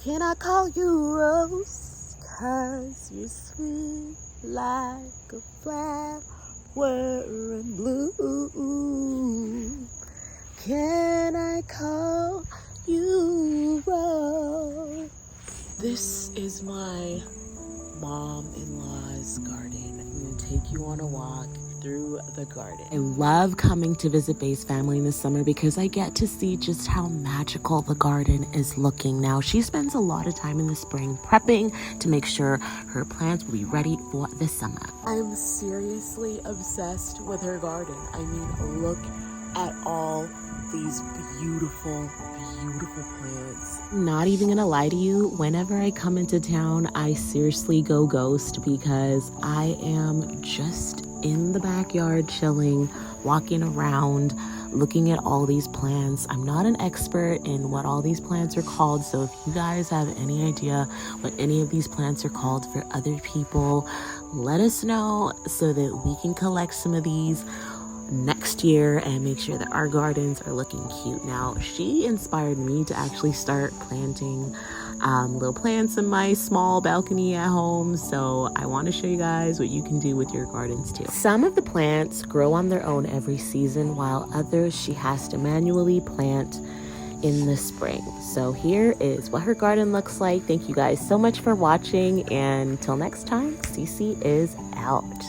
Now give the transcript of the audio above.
Can I call you Rose? 'Cause you're sweet like a flower in bloom. Can I call you Rose? This is my mom-in-law's garden. I'm gonna take you on a walk through the garden. I love coming to visit Bay's family in the summer because I get to see just how magical the garden is looking now. She spends a lot of time in the spring prepping to make sure her plants will be ready for the summer. I'm seriously obsessed with her garden. I mean, look at all these beautiful plants. Not even gonna lie to you, whenever I come into town, I seriously go ghost because I am just in the backyard chilling, walking around, looking at all these plants. I'm not an expert in what all these plants are called, so if you guys have any idea what any of these plants are called for other people, let us know so that we can collect some of these next year and make sure that our gardens are looking cute. Now, she inspired me to actually start planting little plants in my small balcony at home, so I want to show you guys what you can do with your gardens too. Some of the plants grow on their own every season, while others she has to manually plant in the spring. So here is what her garden looks like. Thank you guys so much for watching, and until next time, Cece is out.